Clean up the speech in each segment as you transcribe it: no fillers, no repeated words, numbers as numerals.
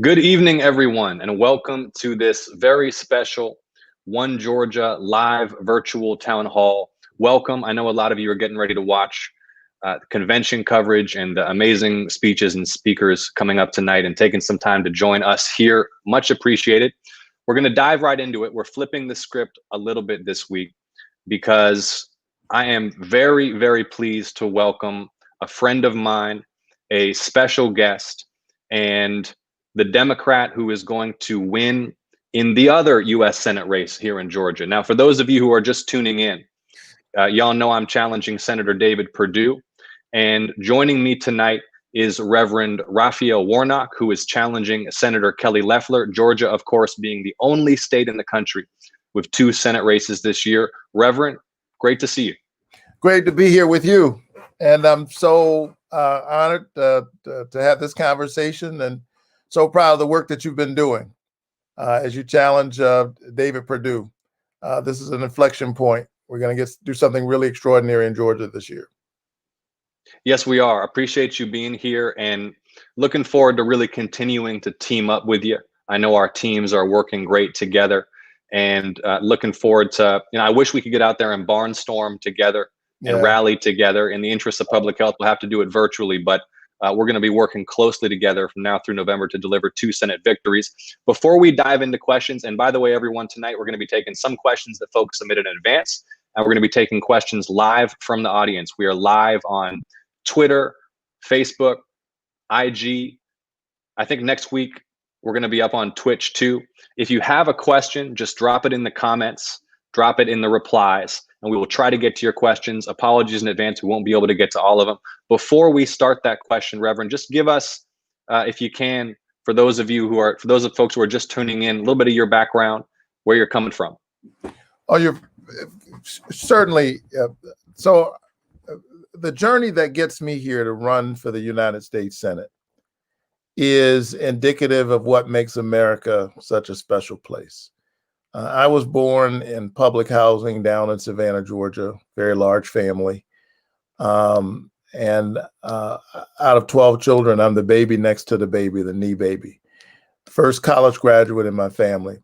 Good evening, everyone, and welcome to this very special One Georgia live virtual town hall. Welcome. I know a lot of you are getting ready to watch convention coverage and the amazing speeches and speakers coming up tonight and taking some time to join us here. Much appreciated. We're going to dive right into it. We're flipping the script a little bit this week because I am very, very pleased to welcome a friend of mine, a special guest, and the Democrat who is going to win in the other U.S. Senate race here in Georgia. Now, for those of you who are just tuning in, y'all know I'm challenging Senator David Perdue. And joining me tonight is Reverend Raphael Warnock, who is challenging Senator Kelly Loeffler, Georgia, of course, being the only state in the country with 2 Senate races this year. Reverend, great to see you. Great to be here with you. And I'm so honored to have this conversation and so proud of the work that you've been doing as you challenge David Perdue. This is an inflection point. We're going to do something really extraordinary in Georgia this year. Yes, we are. Appreciate you being here and looking forward to really continuing to team up with you. I know our teams are working great together and looking forward to, I wish we could get out there and barnstorm together and rally together. In the interest of public health, we'll have to do it virtually, but we're going to be working closely together from now through November to deliver 2 Senate victories. Before we dive into questions, and by the way, everyone, tonight we're going to be taking some questions that folks submitted in advance, and we're going to be taking questions live from the audience. We are live on Twitter, Facebook, IG. I think next week we're going to be up on Twitch too. If you have a question, just drop it in the comments, drop it in the replies, and we will try to get to your questions. Apologies in advance, we won't be able to get to all of them. Before we start that question, Reverend, just give us, if you can, for those of folks who are just tuning in, a little bit of your background, where you're coming from. Oh, you're certainly. The journey that gets me here to run for the United States Senate is indicative of what makes America such a special place. I was born in public housing down in Savannah, Georgia, very large family. And out of 12 children, I'm the baby next to the baby, the knee baby. First college graduate in my family.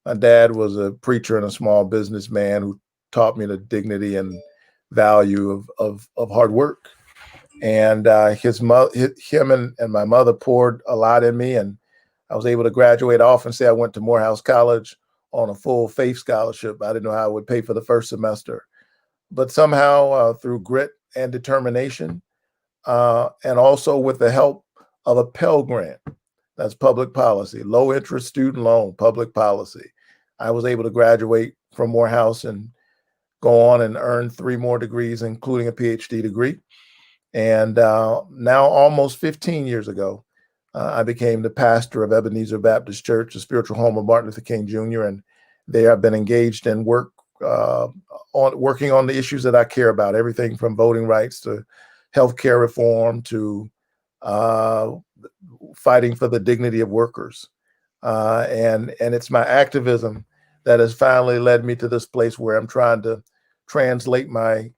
My dad was a preacher and a small businessman who taught me the dignity and value of hard work. And him and my mother poured a lot in me, and I was able to graduate off and say I went to Morehouse College on a full faith scholarship. I didn't know how I would pay for the first semester, but somehow through grit and determination, and also with the help of a Pell Grant, that's public policy, low interest student loan, public policy, I was able to graduate from Morehouse and go on and earn 3 more degrees, including a PhD degree. And now, almost 15 years ago, I became the pastor of Ebenezer Baptist Church, the spiritual home of Martin Luther King Jr., and there I've been engaged in working on the issues that I care about, everything from voting rights to healthcare reform to fighting for the dignity of workers. And it's my activism that has finally led me to this place where I'm trying to translate my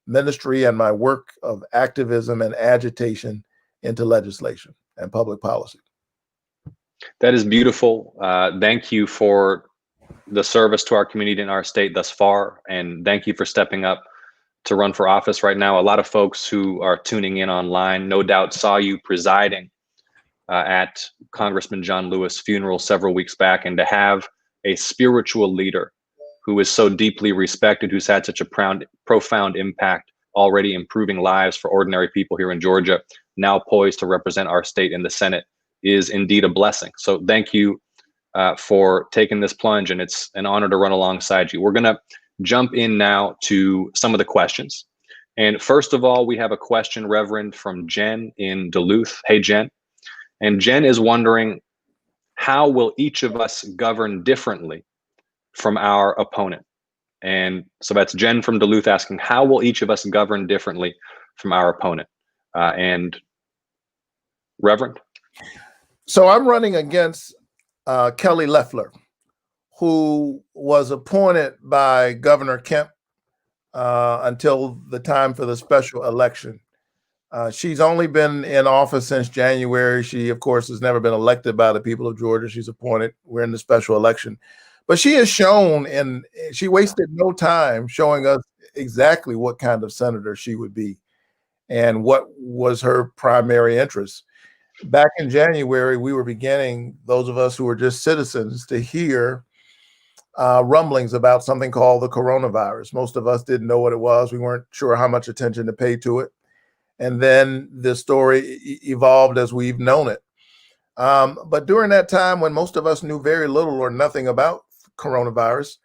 ministry and my work of activism and agitation into legislation and public policy. That is beautiful. Thank you for the service to our community and our state thus far. And thank you for stepping up to run for office right now. A lot of folks who are tuning in online no doubt saw you presiding at Congressman John Lewis' funeral several weeks back. And to have a spiritual leader who is so deeply respected, who's had such a profound impact, already improving lives for ordinary people here in Georgia, now poised to represent our state in the Senate, is indeed a blessing. So thank you for taking this plunge, and it's an honor to run alongside you. We're gonna jump in now to some of the questions. And first of all, we have a question, Reverend, from Jen in Duluth. Hey, Jen. And Jen is wondering, how will each of us govern differently from our opponent? And so that's Jen from Duluth asking, how will each of us govern differently from our opponent? And Reverend? So I'm running against Kelly Loeffler, who was appointed by Governor Kemp until the time for the special election. She's only been in office since January. She, of course, has never been elected by the people of Georgia. She's appointed. We're in the special election. But she has shown, and she wasted no time showing us exactly what kind of senator she would be and what was her primary interest. Back in January, we were beginning, those of us who were just citizens, to hear rumblings about something called the coronavirus. Most of us didn't know what it was. We weren't sure how much attention to pay to it. And then the story evolved as we've known it. But during that time, when most of us knew very little or nothing about coronavirus,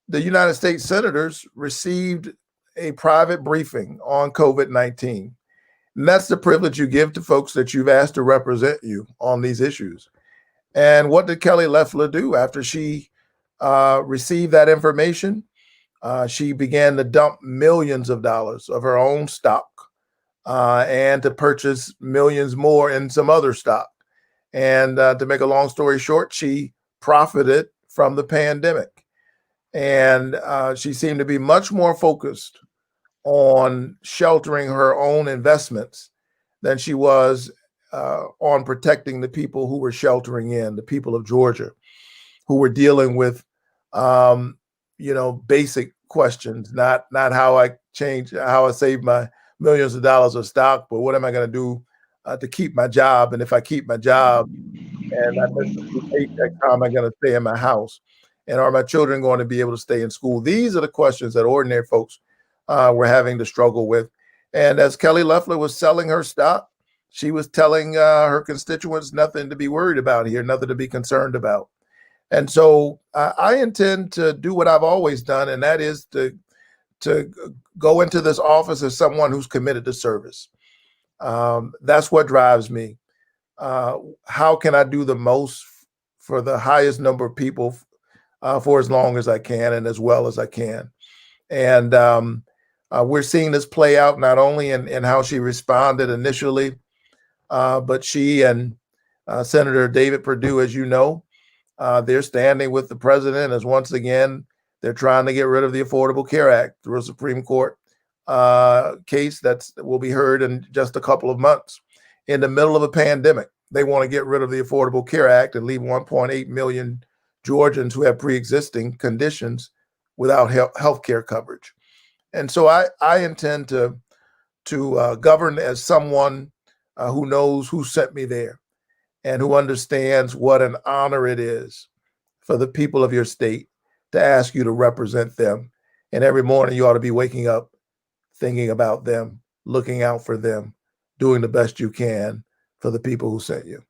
the United States senators received a private briefing on COVID-19. And that's the privilege you give to folks that you've asked to represent you on these issues. And what did Kelly Loeffler do after she received that information? She began to dump millions of dollars of her own stock and to purchase millions more in some other stock. And to make a long story short, she profited from the pandemic. And she seemed to be much more focused on sheltering her own investments than she was on protecting the people who were sheltering in, the people of Georgia, who were dealing with, basic questions, not how I save my millions of dollars of stock, but what am I going to do to keep my job? And if I keep my job and I miss a few paychecks, how am I going to stay in my house? And are my children going to be able to stay in school? These are the questions that ordinary folks were having to struggle with. And as Kelly Loeffler was selling her stock, she was telling her constituents nothing to be worried about here, nothing to be concerned about. And so I intend to do what I've always done, and that is to go into this office as someone who's committed to service. That's what drives me. How can I do the most for the highest number of people for as long as I can and as well as I can? And we're seeing this play out not only in how she responded initially, but she and Senator David Perdue, as you know, they're standing with the president as once again, they're trying to get rid of the Affordable Care Act through a Supreme Court case that will be heard in just a couple of months. In the middle of a pandemic, they want to get rid of the Affordable Care Act and leave 1.8 million Georgians who have pre-existing conditions without health care coverage. And so I intend to govern as someone who knows who sent me there and who understands what an honor it is for the people of your state to ask you to represent them. And every morning you ought to be waking up thinking about them, looking out for them, doing the best you can for the people who sent you.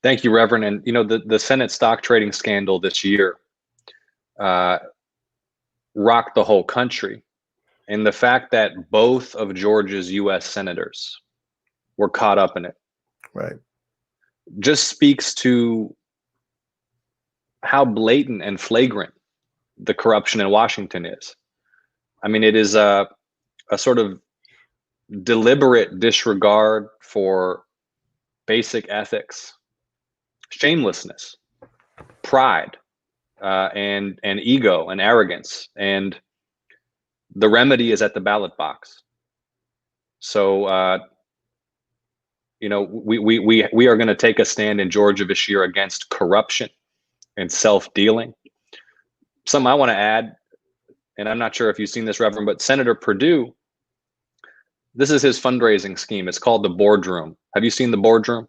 Thank you, Reverend. And the Senate stock trading scandal this year rocked the whole country. And the fact that both of Georgia's U.S. senators were caught up in it, right, just speaks to how blatant and flagrant the corruption in Washington is. I mean, it is a sort of deliberate disregard for basic ethics, shamelessness, pride, and ego and arrogance. And the remedy is at the ballot box. So, we are going to take a stand in Georgia this year against corruption and self-dealing. Something I want to add, and I'm not sure if you've seen this, Reverend, but Senator Perdue, this is his fundraising scheme. It's called the boardroom. Have you seen the boardroom?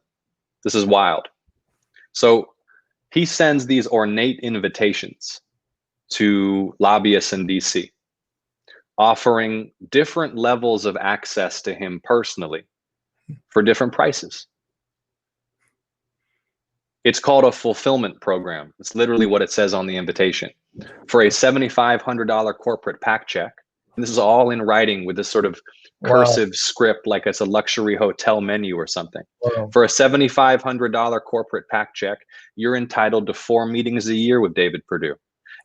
This is wild. So he sends these ornate invitations to lobbyists in DC, offering different levels of access to him personally for different prices. It's called a fulfillment program. It's literally what it says on the invitation. For a $7,500 corporate PAC check, and this is all in writing with this sort of cursive script like it's a luxury hotel menu or something. Wow. For a $7,500 corporate PAC check, you're entitled to 4 meetings a year with David Perdue.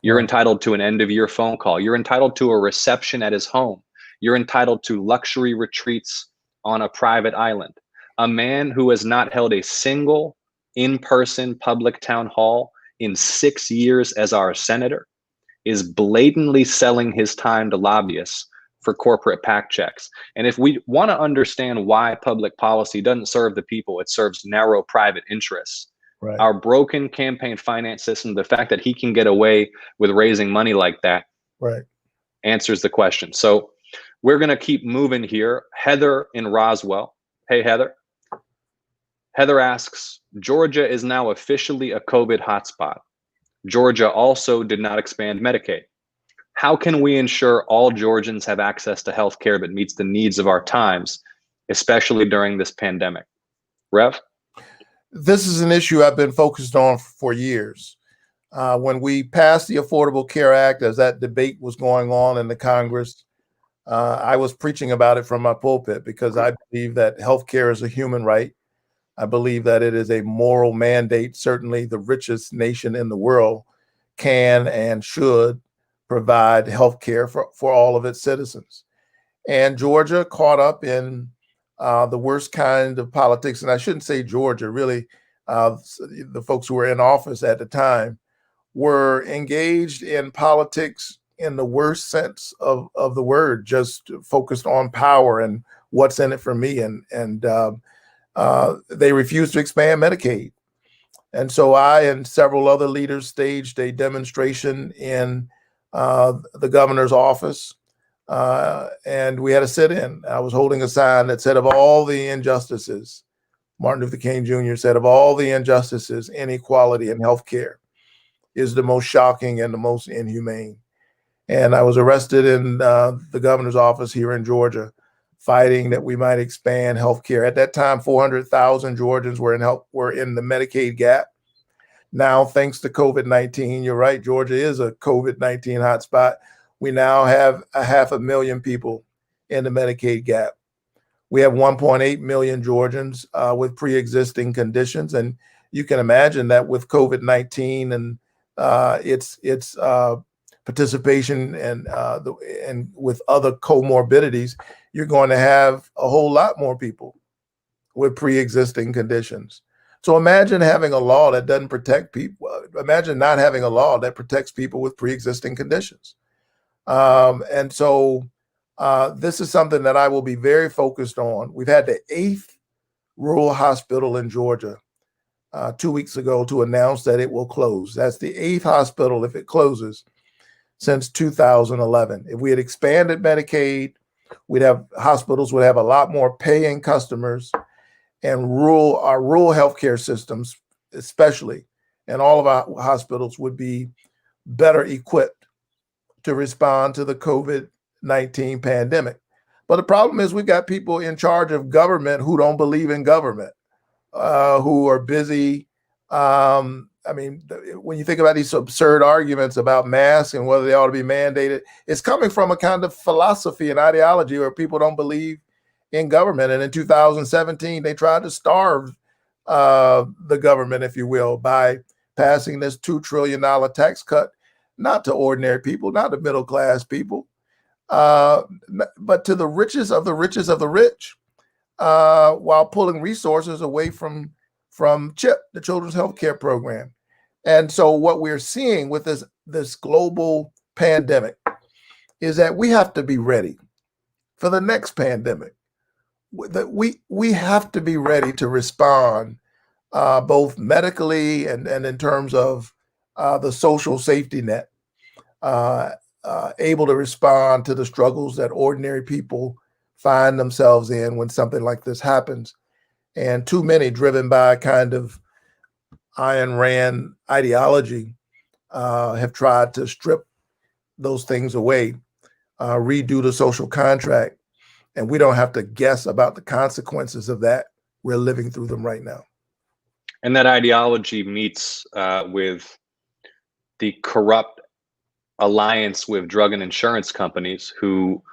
You're entitled to an end-of-year phone call. You're entitled to a reception at his home. You're entitled to luxury retreats on a private island. A man who has not held a single in-person public town hall in 6 years as our senator is blatantly selling his time to lobbyists for corporate PAC checks. And if we want to understand why public policy doesn't serve the people, it serves narrow private interests. Right. Our broken campaign finance system, the fact that he can get away with raising money like that, right, answers the question. So we're going to keep moving here. Heather in Roswell. Hey, Heather. Heather asks, Georgia is now officially a COVID hotspot. Georgia also did not expand Medicaid. How can we ensure all Georgians have access to health care that meets the needs of our times, especially during this pandemic? Rev? This is an issue I've been focused on for years. When we passed the Affordable Care Act, as that debate was going on in the Congress, I was preaching about it from my pulpit because I believe that healthcare is a human right. I believe that it is a moral mandate. Certainly the richest nation in the world can and should provide healthcare for all of its citizens. And Georgia caught up in the worst kind of politics. And I shouldn't say Georgia, really, the folks who were in office at the time were engaged in politics in the worst sense of the word, just focused on power and what's in it for me. And they refused to expand Medicaid. And so I and several other leaders staged a demonstration in the governor's office, and we had a sit-in. I was holding a sign that said, of all the injustices, Martin Luther King Jr. said, of all the injustices, inequality in healthcare is the most shocking and the most inhumane. And I was arrested in the governor's office here in Georgia, fighting that we might expand healthcare. At that time, 400,000 Georgians were in the Medicaid gap. Now, thanks to COVID-19, you're right, Georgia is a COVID-19 hotspot. We now have 500,000 people in the Medicaid gap. We have 1.8 million Georgians with pre-existing conditions, and you can imagine that with COVID-19 and its participation and with other comorbidities, you're going to have a whole lot more people with pre-existing conditions. So imagine having a law that doesn't protect people. Imagine not having a law that protects people with pre-existing conditions. And so this is something that I will be very focused on. We've had the 8th rural hospital in Georgia 2 weeks ago to announce that it will close. That's the 8th hospital if it closes since 2011. If we had expanded Medicaid, hospitals would have a lot more paying customers, and our rural healthcare systems, especially, and all of our hospitals would be better equipped to respond to the COVID-19 pandemic. But the problem is we've got people in charge of government who don't believe in government, who are busy. When you think about these absurd arguments about masks and whether they ought to be mandated, it's coming from a kind of philosophy and ideology where people don't believe in government. And in 2017, they tried to starve the government, if you will, by passing this $2 trillion tax cut, not to ordinary people, not to middle class people, but to the richest of the richest of the rich, while pulling resources away from CHIP, the Children's Health Care Program. And so what we're seeing with this global pandemic is that we have to be ready for the next pandemic. That we have to be ready to respond both medically and in terms of the social safety net, able to respond to the struggles that ordinary people find themselves in when something like this happens. And too many, driven by a kind of Ayn Rand ideology, have tried to strip those things away, redo the social contract, and we don't have to guess about the consequences of that. We're living through them right now. And that ideology meets with the corrupt alliance with drug and insurance companies who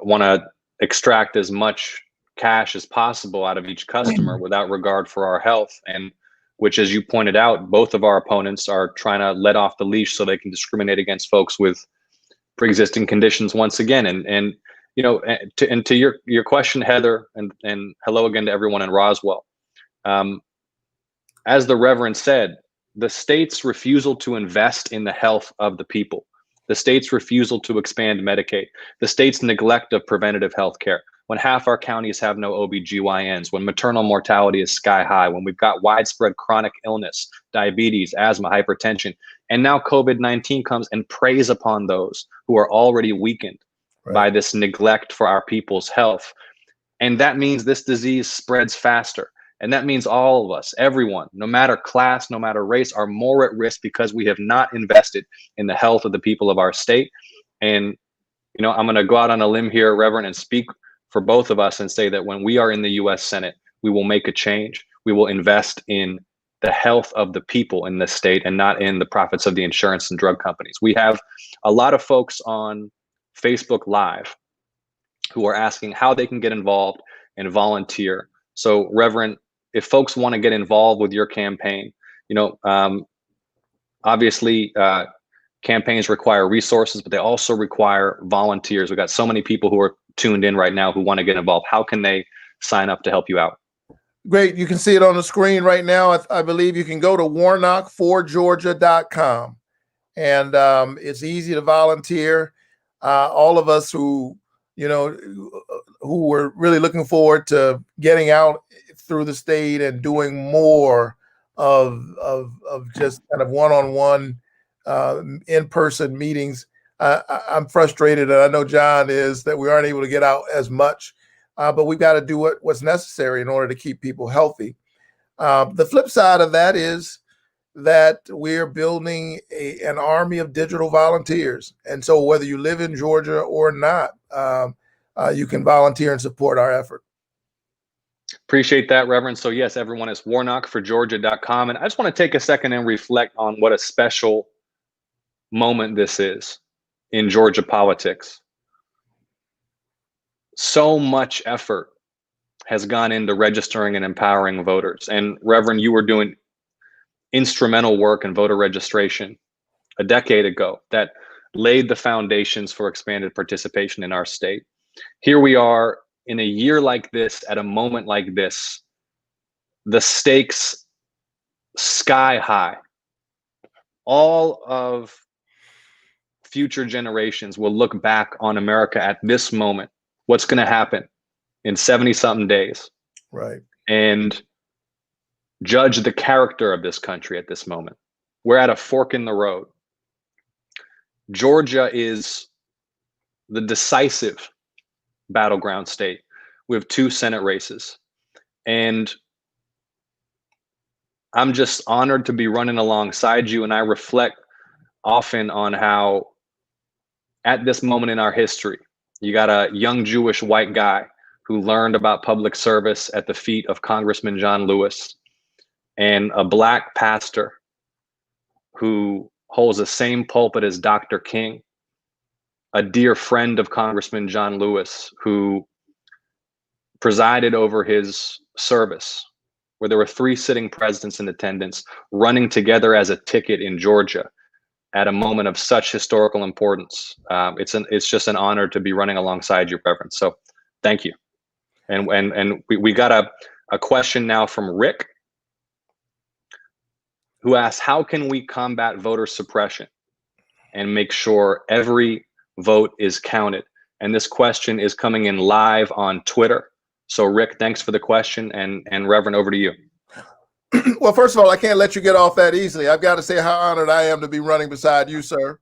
want to extract as much cash as possible out of each customer without regard for our health, and which, as you pointed out, both of our opponents are trying to let off the leash so they can discriminate against folks with pre-existing conditions once again. And you know, to your question, Heather, and hello again to everyone in Roswell. As the Reverend said, the state's refusal to invest in the health of the people the state's refusal to expand Medicaid, the state's neglect of preventative health care, when half our counties have no OBGYNs, when maternal mortality is sky high, when we've got widespread chronic illness, diabetes, asthma, hypertension, and now COVID-19 comes and preys upon those who are already weakened by this neglect for our people's health. And that means this disease spreads faster. And that means all of us, everyone, no matter class, no matter race, are more at risk because we have not invested in the health of the people of our state. And, I'm going to go out on a limb here, Reverend, and speak for both of us and say that when we are in the US Senate, we will make a change. We will invest in the health of the people in this state and not in the profits of the insurance and drug companies. We have a lot of folks on Facebook Live who are asking how they can get involved and volunteer. So, Reverend, if folks want to get involved with your campaign, obviously campaigns require resources, but they also require volunteers. We've got so many people who are tuned in right now who want to get involved. How can they sign up to help you out? Great. You can see it on the screen right now. I believe you can go to warnock4georgia.com, and it's easy to volunteer. All of us who were really looking forward to getting out through the state and doing more of just kind of one-on-one in-person meetings. I'm frustrated, and I know Jon is, that we aren't able to get out as much, but we've got to do what's necessary in order to keep people healthy. The flip side of that is that we're building an army of digital volunteers. And so whether you live in Georgia or not, you can volunteer and support our effort. Appreciate that, Reverend. So yes, everyone, it's warnock4georgia.com. And I just want to take a second and reflect on what a special moment this is in Georgia politics. So much effort has gone into registering and empowering voters. And Reverend, you were doing instrumental work in voter registration a decade ago that laid the foundations for expanded participation in our state. Here we are in a year like this, at a moment like this, the stakes sky high. All of future generations will look back on America at this moment, what's going to happen in 70-something days. Right. And judge the character of this country at this moment. We're at a fork in the road. Georgia is the decisive battleground state. We have 2 Senate races. And I'm just honored to be running alongside you. And I reflect often on how at this moment in our history, you got a young Jewish white guy who learned about public service at the feet of Congressman John Lewis, and a Black pastor who holds the same pulpit as Dr. King, a dear friend of Congressman John Lewis, who presided over his service, where there were 3 sitting presidents in attendance, running together as a ticket in Georgia at a moment of such historical importance. It's just an honor to be running alongside you, Reverend. So thank you. And we got a question now from Rick, who asks, how can we combat voter suppression and make sure every vote is counted? And this question is coming in live on Twitter. So Rick, thanks for the question, and Reverend, over to you. Well, first of all, I can't let you get off that easily. I've got to say how honored I am to be running beside you, sir.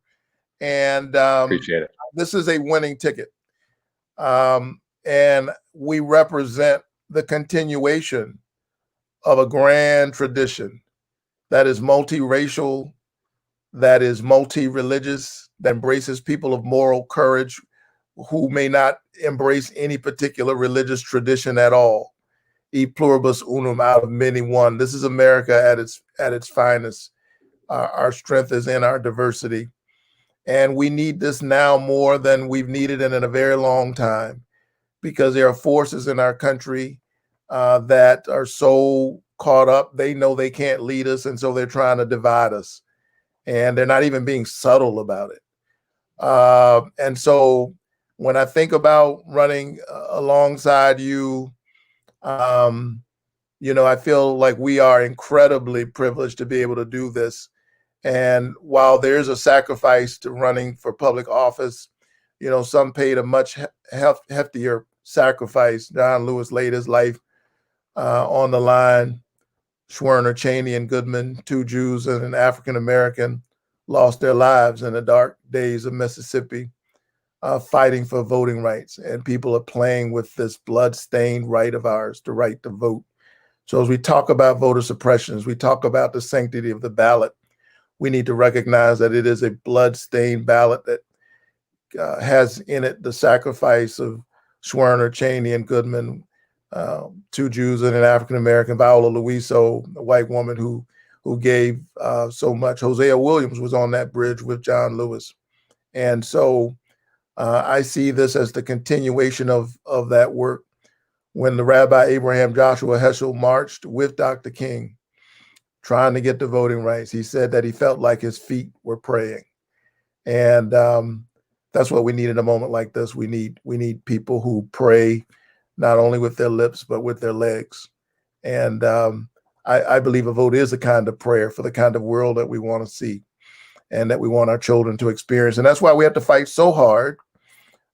And appreciate it. This is a winning ticket. And we represent the continuation of a grand tradition that is multiracial, that is multi-religious, that embraces people of moral courage who may not embrace any particular religious tradition at all. E pluribus unum, out of many one. This is America at its finest. Our strength is in our diversity. And we need this now more than we've needed it in a very long time, because there are forces in our country that are so caught up, they know they can't lead us, and so they're trying to divide us. And they're not even being subtle about it. And so when I think about running alongside you, I feel like we are incredibly privileged to be able to do this. And while there's a sacrifice to running for public office, some paid a much heftier sacrifice. John Lewis laid his life on the line. Schwerner, Cheney, and Goodman, two Jews and an African American, lost their lives in the dark days of Mississippi, fighting for voting rights. And people are playing with this blood-stained right of ours, the right to vote. So as we talk about voter suppression, as we talk about the sanctity of the ballot, we need to recognize that it is a blood-stained ballot that has in it the sacrifice of Schwerner, Cheney, and Goodman, two Jews and an African American, Viola Luiso, a white woman who gave so much. Hosea Williams was on that bridge with John Lewis, and so I see this as the continuation of that work. When the Rabbi Abraham Joshua Heschel marched with Dr. King, trying to get the voting rights, he said that he felt like his feet were praying, and that's what we need in a moment like this. We need people who pray not only with their lips, but with their legs. And I believe a vote is a kind of prayer for the kind of world that we want to see and that we want our children to experience. And that's why we have to fight so hard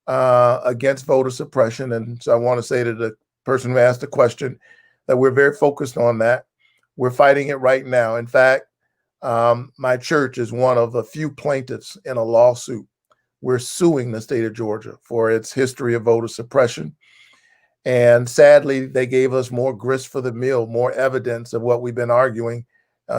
against voter suppression. And so I want to say to the person who asked the question that we're very focused on that. We're fighting it right now. In fact, my church is one of a few plaintiffs in a lawsuit. We're suing the state of Georgia for its history of voter suppression. And sadly, they gave us more grist for the mill, more evidence of what we've been arguing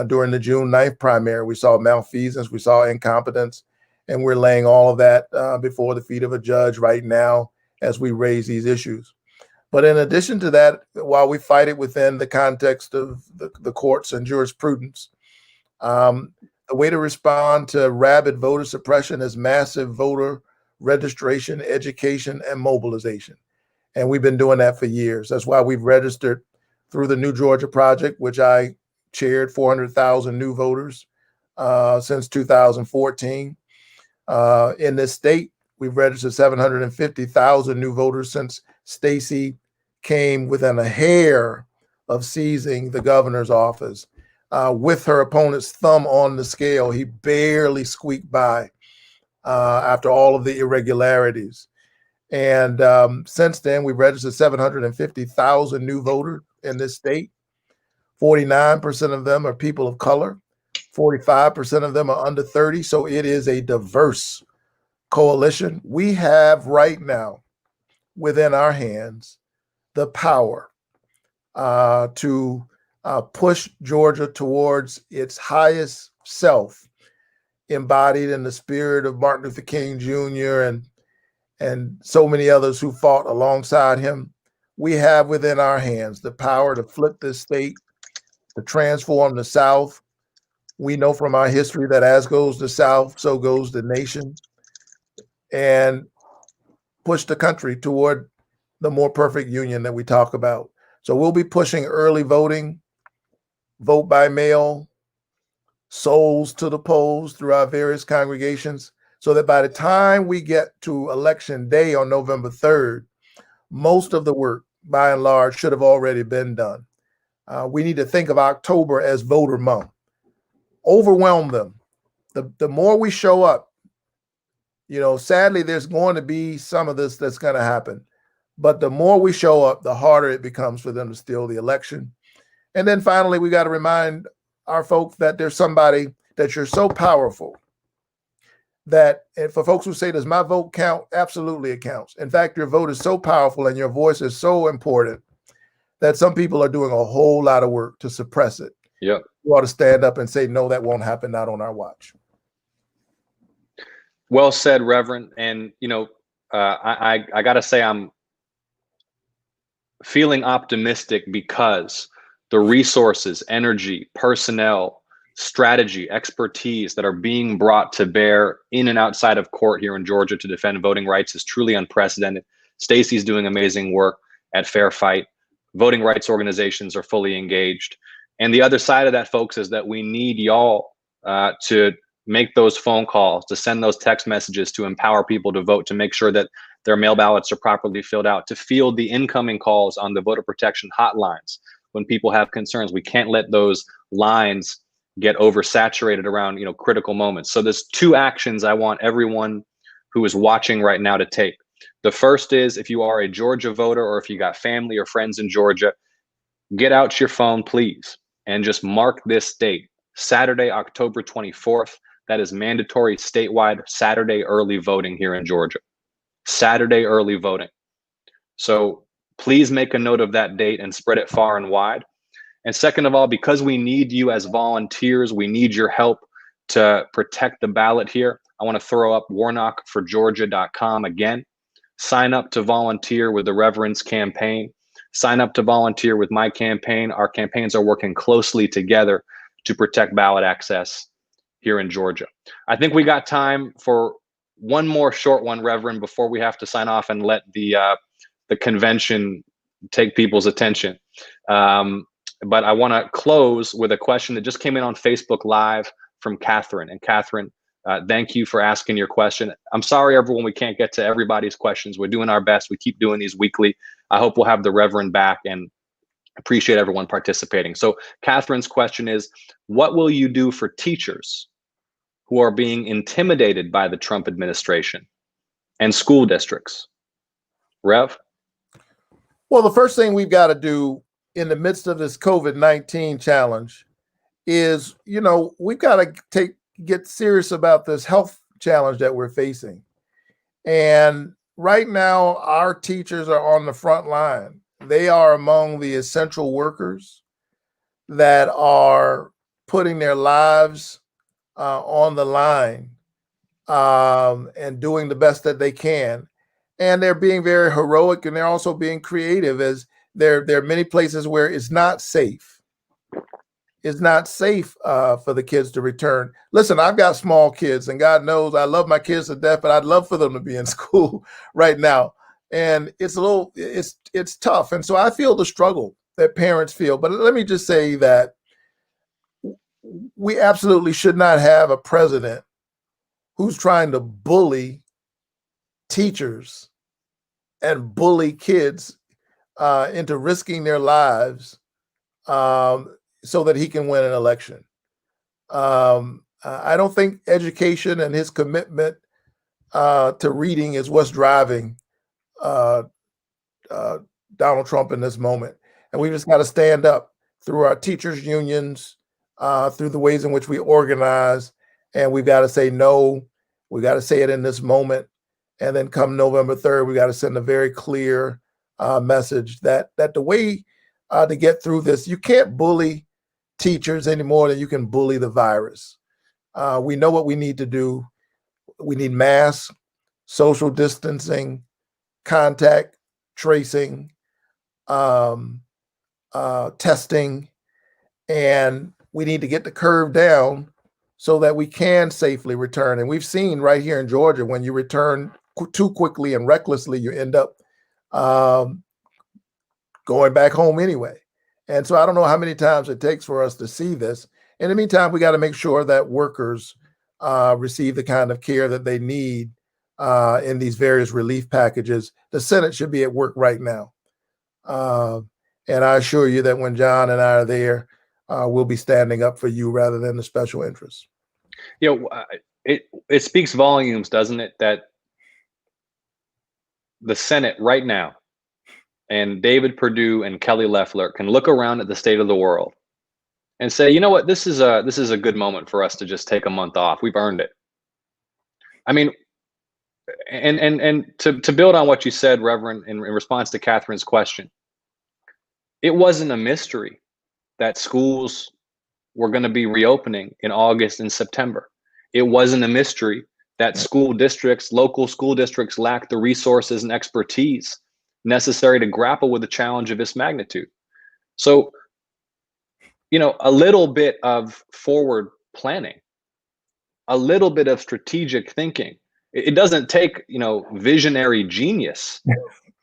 during the June 9th primary. We saw malfeasance, we saw incompetence, and we're laying all of that before the feet of a judge right now as we raise these issues. But in addition to that, while we fight it within the context of the courts and jurisprudence, the way to respond to rabid voter suppression is massive voter registration, education, and mobilization. And we've been doing that for years. That's why we've registered through the New Georgia Project, which I chaired, 400,000 new voters since 2014. In this state, we've registered 750,000 new voters since Stacey came within a hair of seizing the governor's office. With her opponent's thumb on the scale, he barely squeaked by after all of the irregularities. And since then, we've registered 750,000 new voters in this state. 49% of them are people of color. 45% of them are under 30. So it is a diverse coalition. We have right now within our hands the power to push Georgia towards its highest self, embodied in the spirit of Martin Luther King Jr. and so many others who fought alongside him. We have within our hands the power to flip this state, to transform the South. We know from our history that as goes the South, so goes the nation, and push the country toward the more perfect union that we talk about. So we'll be pushing early voting, vote by mail, souls to the polls through our various congregations, so that by the time we get to election day on November 3rd, most of the work, by and large, should have already been done. We need to think of October as voter month. Overwhelm them. The more we show up, sadly, there's going to be some of this that's going to happen. But the more we show up, the harder it becomes for them to steal the election. And then finally, we got to remind our folks that there's somebody that you're so powerful that, and for folks who say, does my vote count? Absolutely, it counts. In fact, your vote is so powerful and your voice is so important that some people are doing a whole lot of work to suppress it. Yep. You ought to stand up and say, no, that won't happen, not on our watch. Well said, Reverend. And, I got to say, I'm feeling optimistic because the resources, energy, personnel, strategy, expertise that are being brought to bear in and outside of court here in Georgia to defend voting rights is truly unprecedented. Stacey's doing amazing work at Fair Fight. Voting rights organizations are fully engaged. And the other side of that, folks, is that we need y'all to make those phone calls, to send those text messages, to empower people to vote, to make sure that their mail ballots are properly filled out, to field the incoming calls on the voter protection hotlines when people have concerns. We can't let those lines get oversaturated around, critical moments. So there's two actions I want everyone who is watching right now to take. The first is, if you are a Georgia voter or if you got family or friends in Georgia, get out your phone, please, and just mark this date, Saturday, October 24th. That is mandatory statewide Saturday early voting here in Georgia. Saturday early voting. So please make a note of that date and spread it far and wide. And second of all, because we need you as volunteers, we need your help to protect the ballot here. I want to throw up warnockforgeorgia.com again. Sign up to volunteer with the Reverend's campaign. Sign up to volunteer with my campaign. Our campaigns are working closely together to protect ballot access here in Georgia. I think we got time for one more short one, Reverend, before we have to sign off and let the convention take people's attention. But I want to close with a question that just came in on Facebook Live from Catherine. And Catherine, thank you for asking your question. I'm sorry, everyone, we can't get to everybody's questions. We're doing our best. We keep doing these weekly. I hope we'll have the Reverend back, and appreciate everyone participating. So Catherine's question is, what will you do for teachers who are being intimidated by the Trump administration and school districts? Rev? Well, the first thing we've got to do in the midst of this COVID-19 challenge is, we've got to get serious about this health challenge that we're facing. And right now, our teachers are on the front line. They are among the essential workers that are putting their lives on the line and doing the best that they can. And they're being very heroic, and they're also being creative, as there are many places where it's not safe. It's not safe for the kids to return. Listen, I've got small kids, and God knows I love my kids to death, but I'd love for them to be in school right now. And it's tough. And so I feel the struggle that parents feel. But let me just say that we absolutely should not have a president who's trying to bully teachers and bully kids into risking their lives so that he can win an election. I don't think education and his commitment to reading is what's driving Donald Trump in this moment. And we just got to stand up through our teachers' unions, through the ways in which we organize, and we've got to say no. We got to say it in this moment. And then come November 3rd, we got to send a very clear message that the way to get through this, you can't bully teachers any more than you can bully the virus. We know what we need to do. We need masks, social distancing, contact tracing, testing, and we need to get the curve down so that we can safely return. And we've seen right here in Georgia, when you return too quickly and recklessly, you end up going back home anyway. And so I don't know how many times it takes for us to see this. In the meantime, we got to make sure that workers receive the kind of care that they need in these various relief packages. The Senate should be at work right now. And I assure you that when John and I are there, we'll be standing up for you rather than the special interests. It speaks volumes, doesn't it, that the Senate right now and David Perdue and Kelly Loeffler can look around at the state of the world and say, you know what, this is a good moment for us to just take a month off. We've earned it. I mean, and to build on what you said, Reverend, in response to Catherine's question, it wasn't a mystery that schools were going to be reopening in August and September. It wasn't a mystery that school districts, local school districts, lacked the resources and expertise necessary to grapple with a challenge of this magnitude. So, a little bit of forward planning, a little bit of strategic thinking. It doesn't take, visionary genius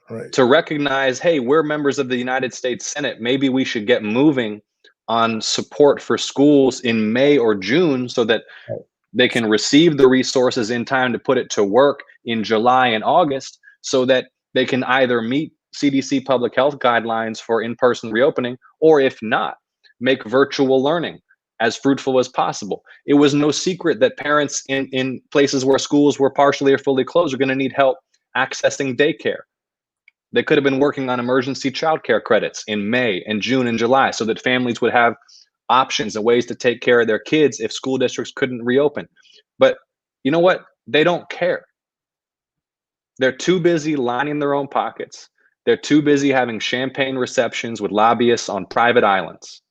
right, to recognize, hey, we're members of the United States Senate. Maybe we should get moving on support for schools in May or June so that they can receive the resources in time to put it to work in July and August, so that they can either meet CDC public health guidelines for in-person reopening, or if not, make virtual learning as fruitful as possible. It was no secret that parents in places where schools were partially or fully closed are going to need help accessing daycare. They could have been working on emergency childcare credits in May and June and July so that families would have options and ways to take care of their kids if school districts couldn't reopen. But you know what? They don't care. They're too busy lining their own pockets. They're too busy having champagne receptions with lobbyists on private islands.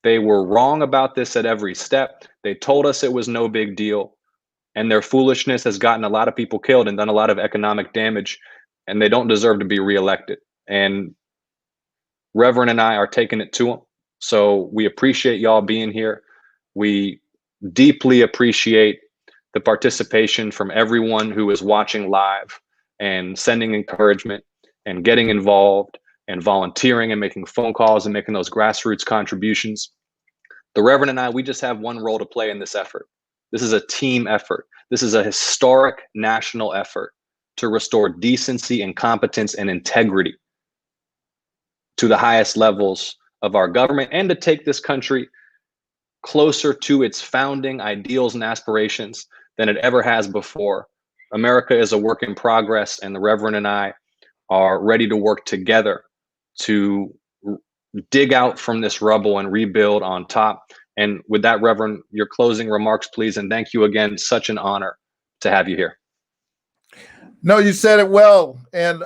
They were wrong about this at every step. They told us it was no big deal. And their foolishness has gotten a lot of people killed and done a lot of economic damage. And they don't deserve to be reelected. And Reverend and I are taking it to them. So we appreciate y'all being here. We deeply appreciate the participation from everyone who is watching live and sending encouragement and getting involved and volunteering and making phone calls and making those grassroots contributions. The Reverend and I, we just have one role to play in this effort. This is a team effort. This is a historic national effort to restore decency and competence and integrity to the highest levels of our government and to take this country closer to its founding ideals and aspirations than it ever has before. America is a work in progress, and the Reverend and I are ready to work together to dig out from this rubble and rebuild on top. And with that, Reverend, your closing remarks, please. And thank you again. Such an honor to have you here. No, you said it well. And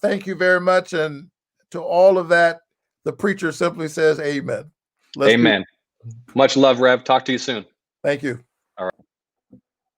thank you very much. And to all of that, the preacher simply says amen. Amen. Much love, Rev. Talk to you soon. Thank you. All right.